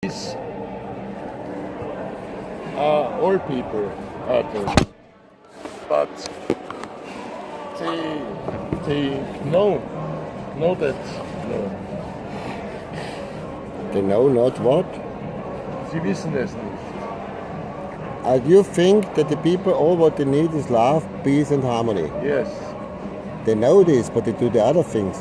These old people are doing, but they know that no. They know not what. Sie wissen es nicht. You think that the people all what they need is love, peace and harmony. Yes. They know this, but they do the other things.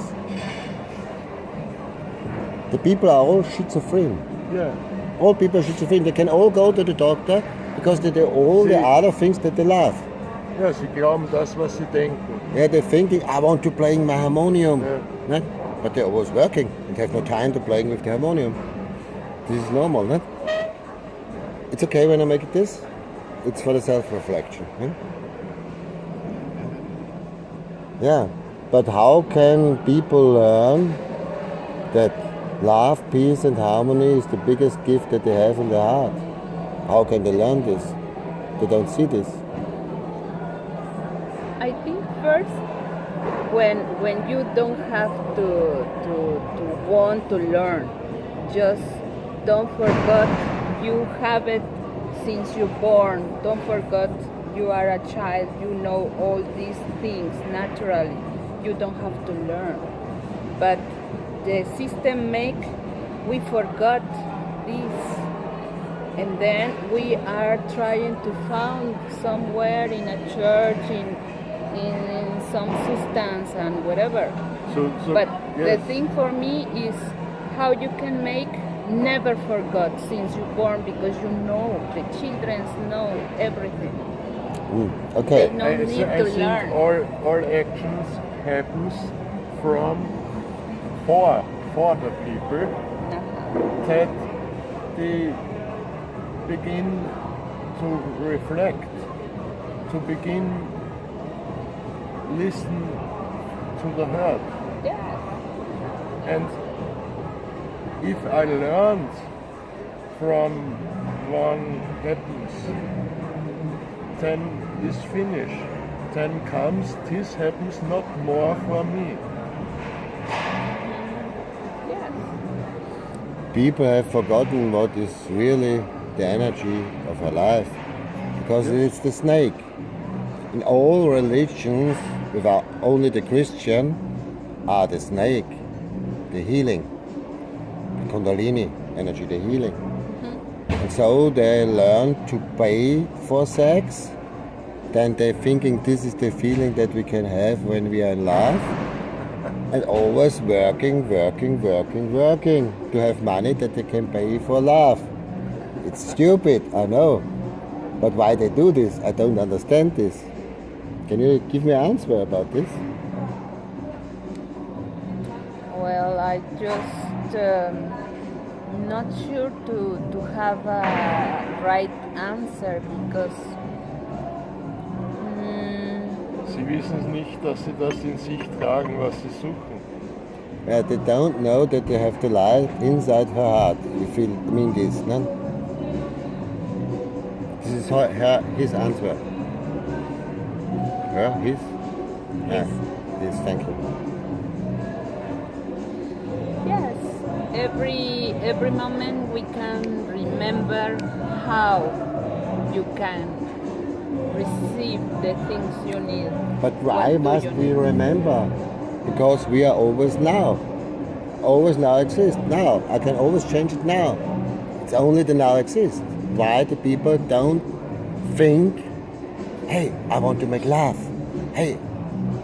The people are all schizophrenic. Yeah. All people are schizophrenic. They can all go to the doctor because they do all the other things that they love. Ja, sie glauben das, was sie denken. Yeah, they're thinking, I want to play my harmonium. Yeah. No? But they're always working and have no time to playing with the harmonium. This is normal, no? It's okay when I make it this. It's for the self-reflection. No? Yeah, but how can people learn that love, peace and harmony is the biggest gift that they have in their heart? How can they learn this? They don't see this. I think first, when you don't have to want to learn, just don't forget you have it since you're born. Don't forget you are a child. You know all these things naturally. You don't have to learn. But the system we forgot this, and then we are trying to find somewhere in a church, in some substance and whatever. But yes. the thing for me is how you can make never forget since you're born, because you know, the children know everything. Okay. They no need I to think learn. all actions happens from for the people that they begin to reflect, to begin listen to the heart. Yeah. And if I learned from one happens, then it's finished. Then comes, this happens not more for me. Yes. People have forgotten what is really the energy of our life, because it's the snake. In all religions, without only the Christian, are the snake, the healing, the Kundalini energy, the healing. And so they learn to pay for sex. Then they're thinking this is the feeling that we can have when we are in love. And always working to have money that they can pay for love. It's stupid, I know. But why they do this? I don't understand this. Can you give me an answer about this? Well, I just not sure to have a right answer, because Sie wissen es nicht, dass sie das in sich tragen, was sie suchen. Yeah, they don't know that they have the light inside her heart. You feel, this, no? This is his answer. His? Yes. Yes, thank you. yes, every moment we can remember how you can receive the things you need. But why must we remember? Because we are always now. Always now exists. Now. I can always change it now. It's only the now exists. Why the people don't think, hey, I want to make love. Hey,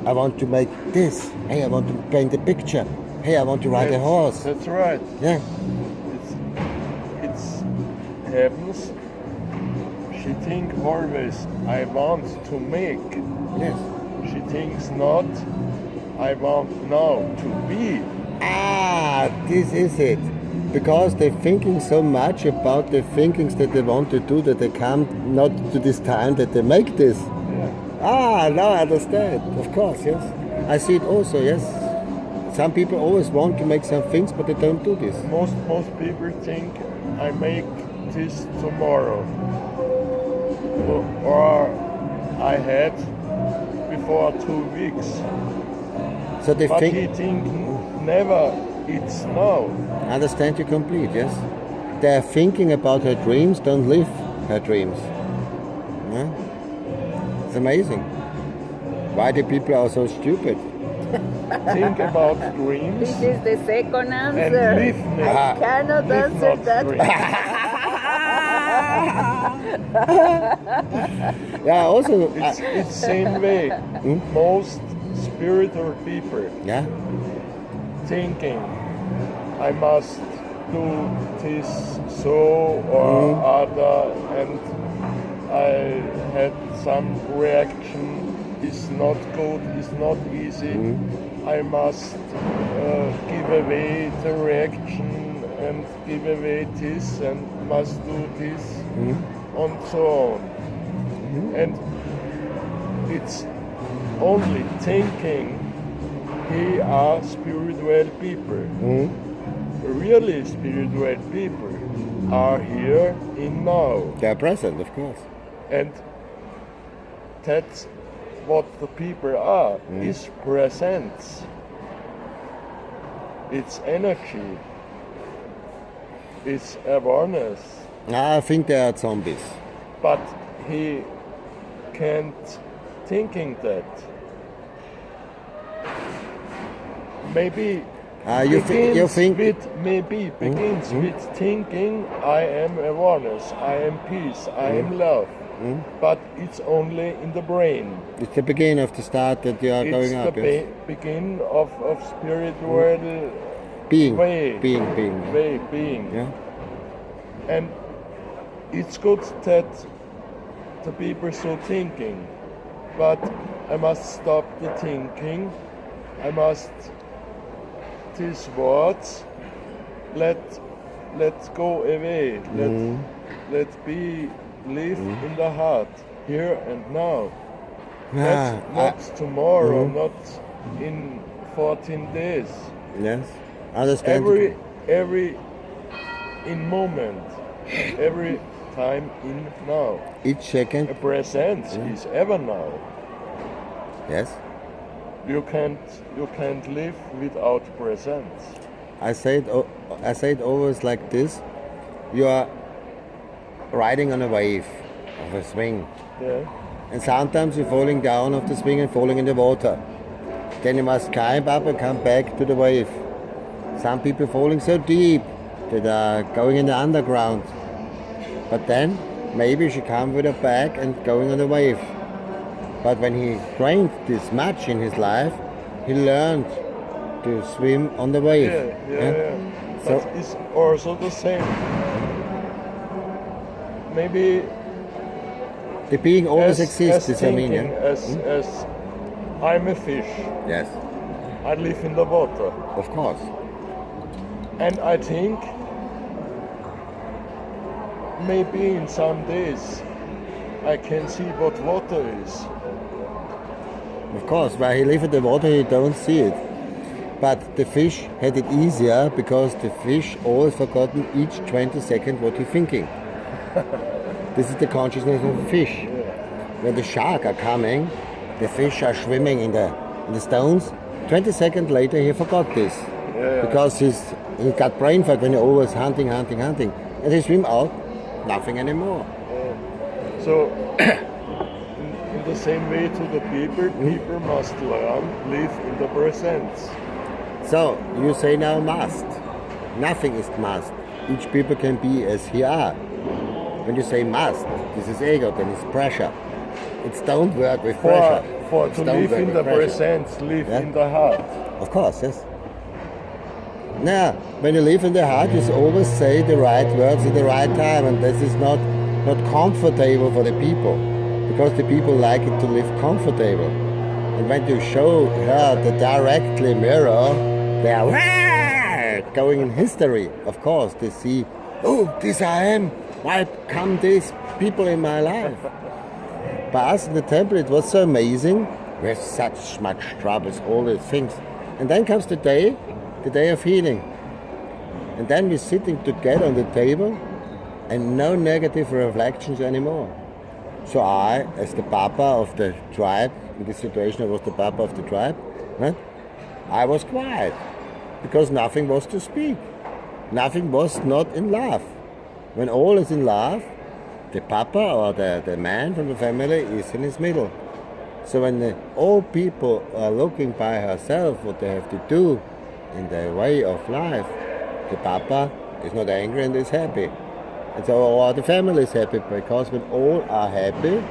I want to make this. Hey, I want to paint a picture. Hey, I want to ride a horse. That's right. Yeah. It's happens. She thinks always, I want to make. Yes. She thinks not, I want now to be. Ah, this is it. Because they're thinking so much about the thinkings that they want to do that they come not to this time that they make this. Yeah. Ah, now I understand. Of course, yes. I see it also, yes. Some people always want to make some things, but they don't do this. Most people think I make this tomorrow, or I had before 2 weeks. So they But think. he think never. It's now. I understand you complete, yes. they're thinking about her dreams, don't live her dreams. Yeah? It's amazing. Why the people are so stupid? Think about dreams This is the second and answer. live I not. cannot Live answer not that. dreams. Yeah, also. It's same way. Most spiritual people Yeah. thinking I must do this so or other, and I had some reaction. Is not good. Is not easy. I must give away the reaction and give away this and must do this and so on. And it's only thinking he are spiritual people. Really spiritual people are here in now. They're present, of course. And that's what the people are, is presence. It's energy. It's awareness. I think they are zombies. But he can't thinking that. Maybe You begins think begins with thinking I am awareness, I am peace, I am love. But it's only in the brain. it's the beginning of the start that you are It's going up. the Yes. begin of spiritual Being, way. being. Way being. Yeah. And it's good that the people so thinking, but I must stop the thinking. I must these words let go away. Let be live in the heart here and now. Ah, Not tomorrow, not in 14 days. yes. Understand. Every in moment, every time in now. Each second. A presence is ever now. Yes. You can't live without presence. I say it always like this. You are riding on a wave of a swing. Yeah. And sometimes you're falling down off the swing and falling in the water. Then you must climb up and come back to the wave. Some people falling so deep that are going in the underground. But then maybe she come with a bag and going on the wave. But when he trained this much in his life, he learned to swim on the wave. Yeah. So- But it's also the same. Maybe The being always exists, as I mean. thinking, Yeah? as I'm a fish. Yes, I live in the water. of course. And I think maybe in some days I can see what water is. Of course, while he lives in the water, you don't see it. But the fish had it easier because the fish always forgotten each 20 seconds what he's thinking. This is the consciousness of a fish. When the shark are coming, the fish are swimming in the stones. 20 seconds later, he forgot this. Because he got brain fog when you're always hunting. And he swim out, nothing anymore. So in the same way to the people must learn, live in the present. So, you say now must. Nothing is must. Each people can be as he are. When you say must, this is ego, then it's pressure. It's don't work with pressure. For It's to don't live work in with the pressure. present, live Yeah. in the heart. Of course, yes. Now, when you live in the heart, you always say the right words at the right time, and this is not comfortable for the people, because the people like it to live comfortable. And when you show her the directly mirror, they are going in history. Of course, they see, oh, this I am. Why come these people in my life? By us in the temple, it was so amazing. We have such much troubles, all these things. And then comes the day of healing. And then we're sitting together on the table and no negative reflections anymore. So I, as the Papa of the tribe, in this situation I was the Papa of the tribe, right? I was quiet because nothing was to speak. Nothing was not in love. When all is in love, the papa or the man from the family is in his middle. So when all people are looking by herself what they have to do in their way of life, the papa is not angry and is happy. And so or the family is happy, because when all are happy,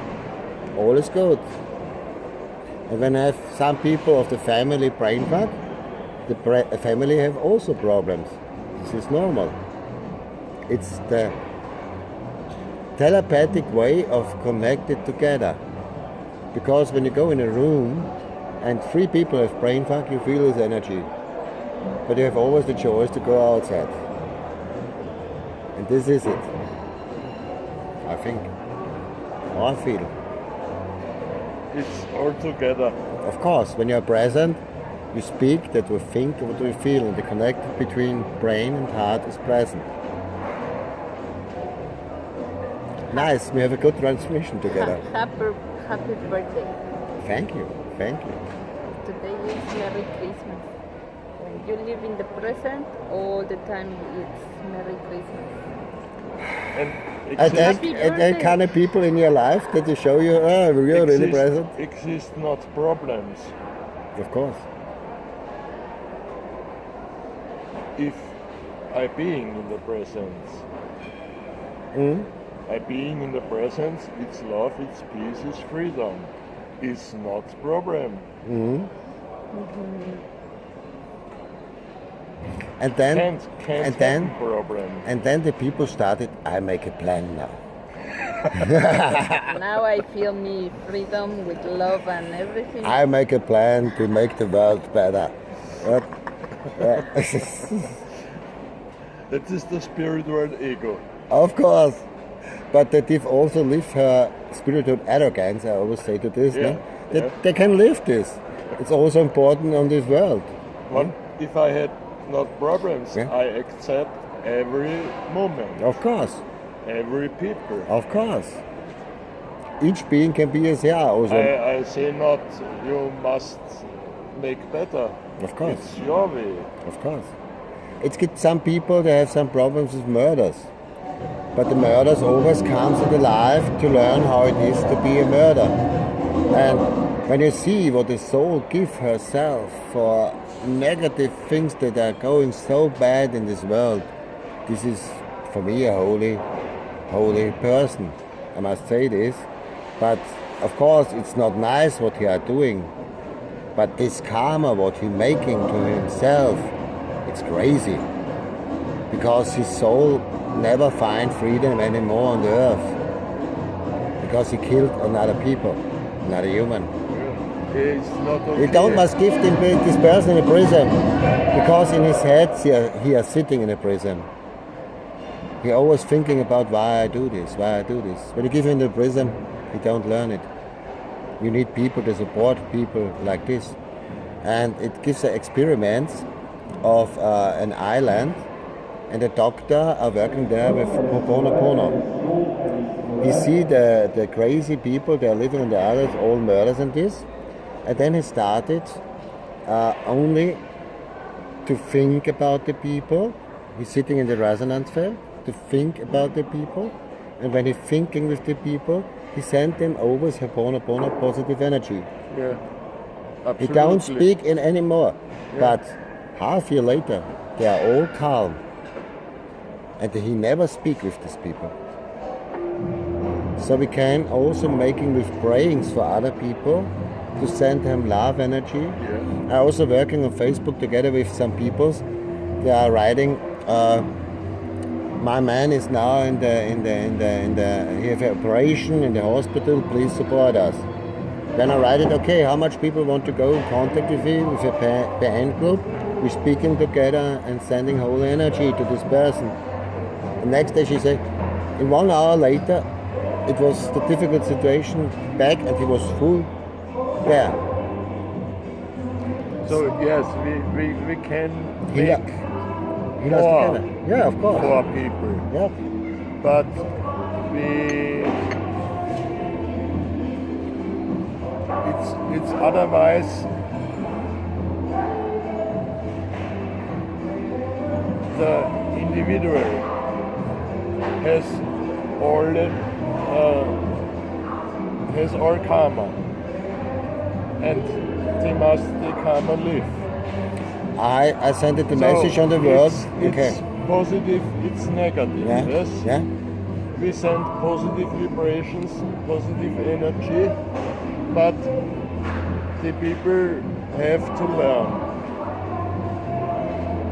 all is good. And when I have some people of the family brain fog, the family have also problems. This is normal. It's the telepathic way of connected together. Because when you go in a room and 3 people have brain fog, you feel this energy. But you have always the choice to go outside. And this is it. I think. Or I feel. It's all together. Of course, when you're present, you speak that we think, what we feel, and the connection between brain and heart is present. Nice, we have a good transmission together. Happy birthday. Thank you, thank you. Today is Merry Christmas. When you live in the present, all the time it's Merry Christmas. And And there kind of people in your life that you show you, oh, you're really present. exist not problems. Of course. If I being in the presence, I being in the presence, it's love, it's peace, it's freedom. It's not problem. And then, Can't and then, have problem. and then the people started, I make a plan now. Now I feel me freedom with love and everything. I make a plan to make the world better. Yep. That is the spiritual ego. Of course. But that if also live her spiritual arrogance, I always say to this, Yeah, no? That yeah. they can live this. It's also important on this world. But if I had not problems, Yeah. I accept every moment, Of course, every people. of course. Each being can be as yeah, also. I say not you must make better. Of course. It's your way. Of course. It's get some people they have some problems with murders. But the murders always comes in the life to learn how it is to be a murder. And when you see what the soul gives herself for negative things that are going so bad in this world, this is for me a holy person. I must say this. But of course it's not nice what he are doing. But this karma what he making to himself, it's crazy. Because his soul never find freedom anymore on the earth. Because he killed another people, another human. It's not okay. We don't must give this person in a prison. Because in his head he is sitting in a prison. He always thinking about why I do this, why I do this. When you give him the prison, he don't learn it. You need people to support people like this. And it gives experiments of an island, and the doctor are working there with Ho'oponopono. He see the crazy people, they are living on the islands, all murders and this. And then he started only to think about the people. He's sitting in the resonance field to think about the people. And when he's thinking with the people, he sent them over his Ho'oponopono positive energy. Yeah. He Absolutely. don't speak in anymore. Yeah. But half year later, they are all calm. And he never speak with these people. So we can also making with prayings for other people to send them love energy. Yeah. I also working on Facebook together with some people. They are writing. My man is now in the he have an operation in the hospital. Please support us. Then I write it. Okay, how much people want to go in contact with you with a PN group? We're speaking together and sending holy energy to this person. The next day she said, in 1 hour later, it was the difficult situation back and he was full there. So yes, we can He make lost more together. Yeah, of course. for people, Yeah. but we it's otherwise the individual has all the, has all karma, and they must the karma live. I sent it the message on the world. It's positive, it's negative. Yeah. Yes. Yeah. We send positive vibrations, positive energy, but the people have to learn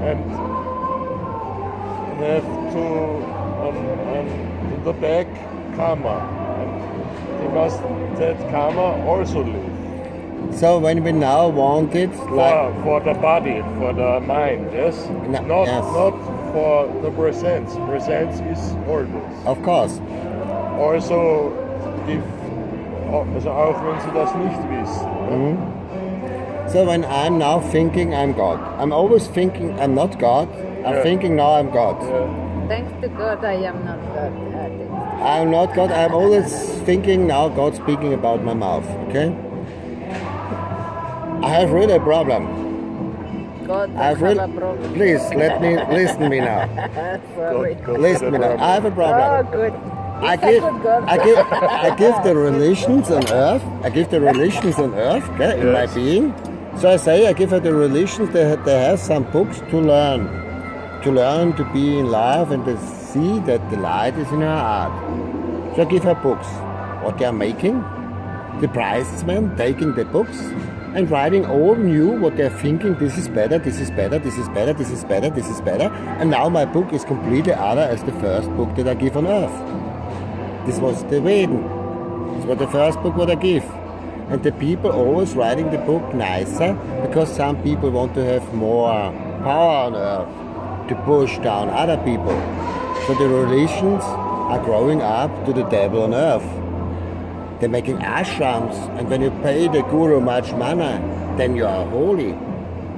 and have to in the back karma, and they must that karma also live. So when we now want it, like For the body, for the mind, yes? No, yes. Not for the presence. Presence is always. of course. Also, also auch wenn sie das nicht wissen. So when I'm now thinking I'm God, I'm always thinking I'm not God. I'm Yeah. thinking now I'm God. Thanks to God, I am not God. I'm not God. I'm always thinking now God speaking about my mouth. Okay. I have really a problem. God I have really. a problem. Please let me listen me now. Sorry. Listen me now. I have a problem. Oh, good. I It's a give, good God. I give the religions on earth. I give the religions on earth, okay, in my Yes. being. So I say I give her the religions. They have some books to learn to be in love and to see that the light is in her heart. So I give her books. What they are making, the bridesmen taking the books and writing all new what they're thinking. This is better. This is better. This is better. This is better. This is better. And now my book is completely other as the first book that I give on earth. This was the Veden. This was the first book what I give. And the people always writing the book nicer because some people want to have more power on earth to push down other people. So the religions are growing up to the devil on earth. They're making ashrams, and when you pay the guru much money, then you are holy.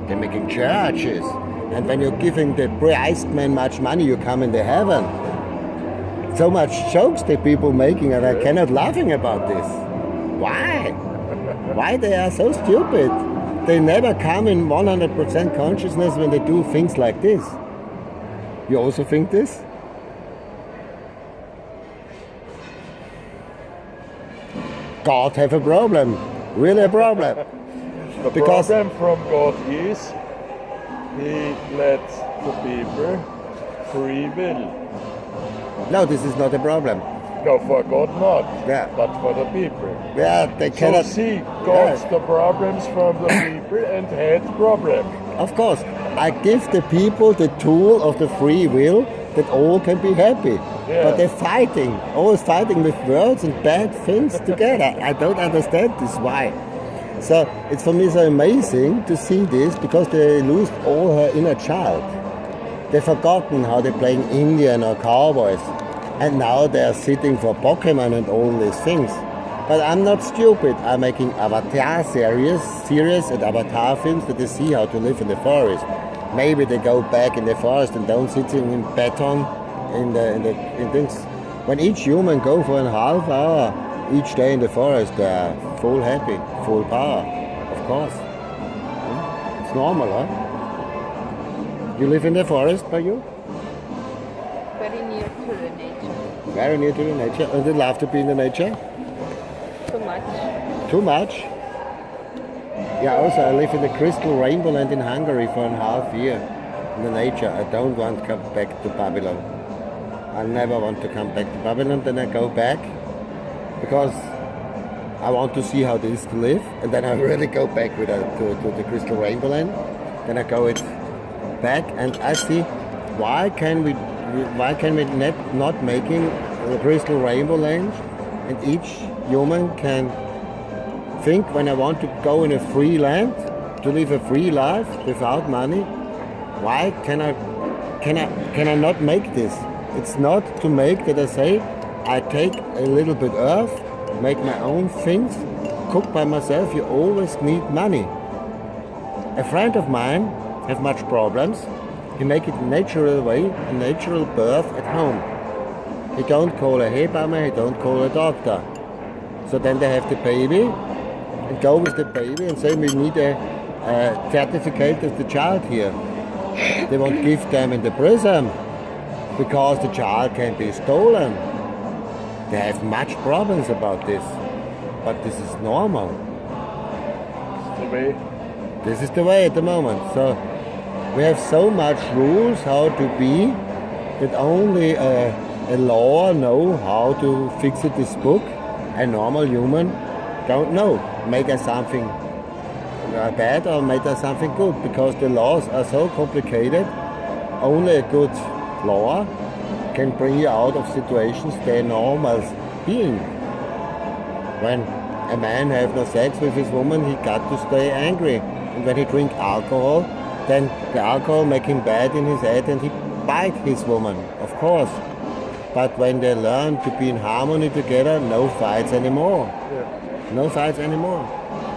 They're making churches, and when you're giving the priest man much money, you come into heaven. So much jokes the people making, and I cannot laughing about this. Why? Why they are so stupid? They never come in 100% consciousness when they do things like this. You also think this? God have a problem, really a problem. The Because- problem from God is He lets the people free will. No, this is not a problem. No, for God not, Yeah. but for the people. Yeah, they So cannot. see, God's the problems from the people and had problem. Of course, I give the people the tool of the free will that all can be happy. Yeah. But they're fighting, always fighting with words and bad things together. I don't understand this. Why? So it's for me so amazing to see this because they lose all her inner child. They've forgotten how they're playing Indian or cowboys. And now they're sitting for Pokemon and all these things. But I'm not stupid. I'm making Avatar series and Avatar films that they see how to live in the forest. Maybe they go back in the forest and don't sit in beton in things. When each human go for a half hour each day in the forest, they're full happy, full power, of course. It's normal, huh? You live in the forest, by you? Very near to the nature. Very near to the nature. And you love to be in the nature? Too much. Too much? Yeah, also I live in the crystal rainbow land in Hungary for a half year in the nature. I don't want to come back to Babylon. I never want to come back to Babylon. Then I go back because I want to see how it is to live. And then I really go back to the crystal rainbow land. Then I go back and I see why can we not making the crystal rainbow land and each human can think when I want to go in a free land to live a free life without money. Why can I not make this? It's not to make that I say I take a little bit earth, make my own things, cook by myself. You always need money. A friend of mine have much problems. He make it natural way, a natural birth at home. He don't call a Hebamme, he don't call a doctor. So then they have the baby and go with the baby and say we need a certificate of the child here. They won't give them in the prison because the child can be stolen. They have much problems about this, but this is normal. The way. This is the way at the moment. So we have so much rules how to be that only a law know how to fix it. This book, a normal human don't know. Make us something bad or make us something good, because the laws are so complicated. Only a good law can bring you out of situations they're normal being. When a man have no sex with his woman, he got to stay angry. And when he drink alcohol, then the alcohol make him bad in his head and he bite his woman, of course. But when they learn to be in harmony together, no fights anymore. Yeah. No fights anymore.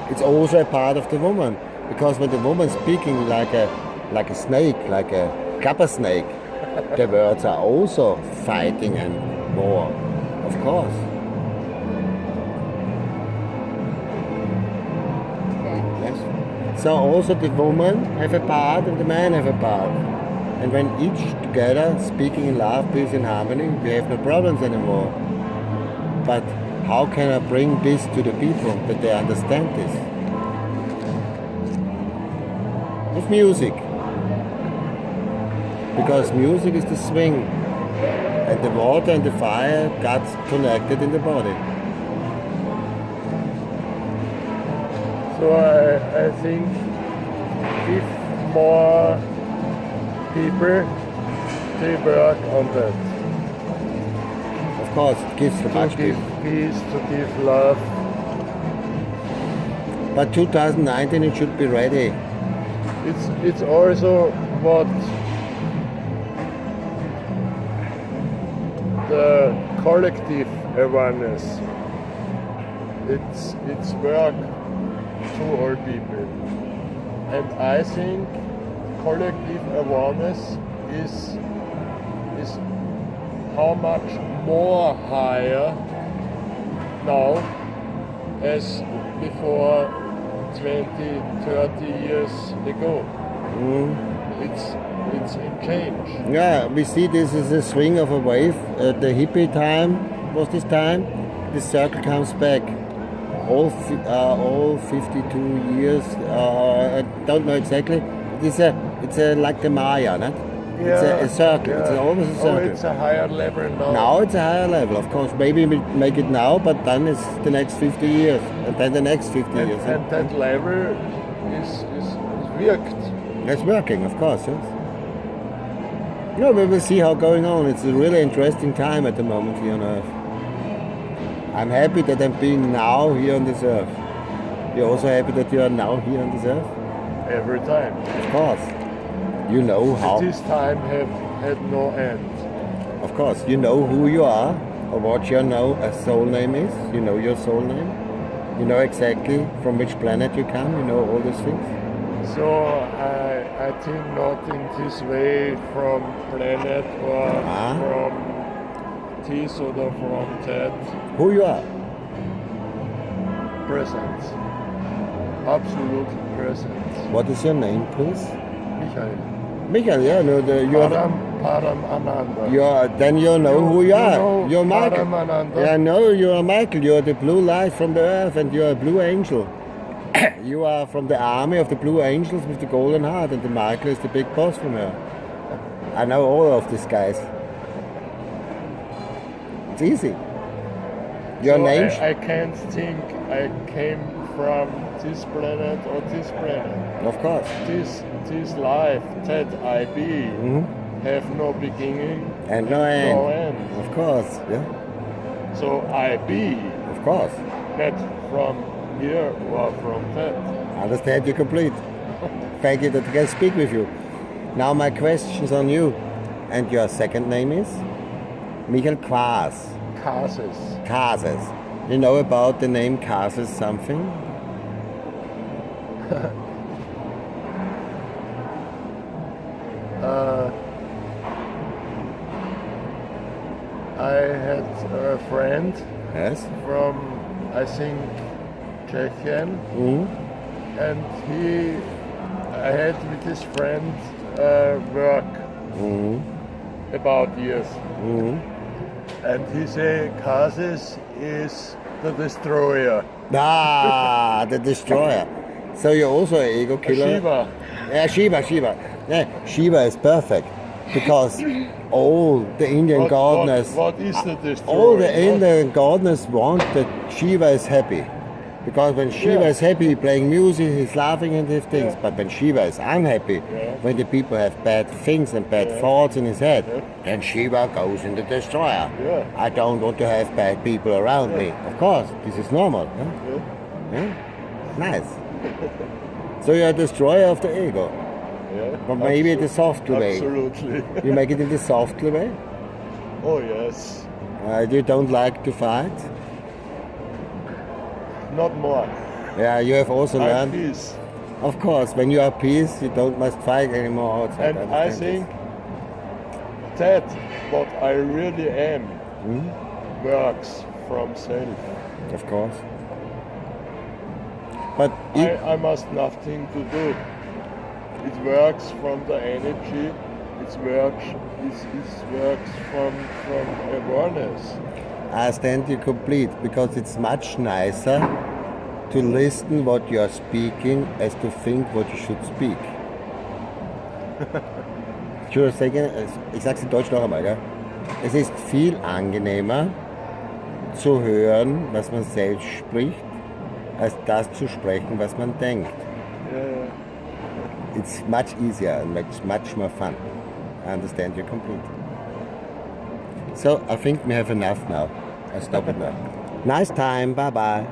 It's also a part of the woman, because when the woman speaking like a snake, like a copper snake, the words are also fighting and war, of course. Okay. Yes. So also the woman have a part and the man have a part. And when each together speaking in love, peace and harmony, we have no problems anymore. But how can I bring this to the people that they understand this? With music. Because music is the swing, and the water and the fire got connected in the body. So I think if more people they work on that, Of course, it gives so to much give people. peace, to give love. But 2019 it should be ready. It's also what the collective awareness. It's work to all people, and I think collective awareness is how much more higher now as before 20, 30 years ago. It's in change. Yeah, we see this as a swing of a wave. The hippie time was this time. The circle comes back. All 52 years. I don't know exactly. It's like the Maya, not? It's a circle. yeah. It's always a circle. Oh, it's a higher level now. Now it's a higher level, of course. Maybe we make it now, but then it's the next 50 years, and then the next 50 years. And that level is worked. It's working, of course, yes. No, we will see how going on. It's a really interesting time at the moment here on Earth. I'm happy that I'm being now here on this Earth. You're also happy that you are now here on this Earth? Every time. Of course. You know how. This time had no end. Of course, you know who you are, or what your soul name is. You know your soul name. You know exactly from which planet you come. You know all these things. So I think not in this way from planet or from this or from that. Who you are. Present. Absolutely present. What is your name, please? Michael. Michael, yeah, no, you are. Param Ananda. Then you know who you are. know You're Michael. Paramananda? Yeah, no, you are Michael. You are the blue light from the earth, and you are a blue angel. You are from the army of the blue angels with the golden heart, and the Michael is the big boss from her. I know all of these guys. It's easy. Your So name? I can't think I came from this planet or this planet. Of course. This life that I be have no beginning And no end. no end. Of course, yeah. So I be Of course. not from here or from that. Understand you complete. Thank you that I can speak with you. Now my questions on you. And your second name is? Michael Kases. Kases. You know about the name Kases something? I had a friend Yes. from, I think, Czechia, and I had with this friend work, about years. Mhm. And he say Kases is the destroyer. Ah, the destroyer. So you're also an ego killer? Shiva. Yeah, Shiva. Yeah, Shiva is perfect because all the Indian gardeners, What is the destroyer? all the Indian gardeners want that Shiva is happy. Because when Shiva Yeah. is happy, playing music, he's laughing and these things. Yeah. But when Shiva is unhappy, Yeah. when the people have bad things and bad Yeah. thoughts in his head, Yeah. then Shiva goes in the destroyer. Yeah. I don't want to have bad people around Yeah. me. Of course, this is normal. Huh? Yeah. Yeah? Nice. So you're a destroyer of the ego. Yeah. But maybe the soft way. Absolutely. You make it in the soft way? Oh yes. You don't like to fight? Not more. Yeah, you have also I'm learned. peace. Of course, when you are peace, you don't must fight anymore outside. And I think that what I really am works from self. this. Of course. But I must nothing to do. It works from the energy. It works from awareness. I stand you complete because it's much nicer to listen what you are speaking as to think what you should speak. Ich sag's in Deutsch noch einmal, ja? Es ist viel angenehmer zu hören, was man selbst spricht, als das zu sprechen, was man denkt. Yeah. It's much easier and makes much more fun. I understand you completely. So I think we have enough now. I stop it now. Nice time. Bye bye.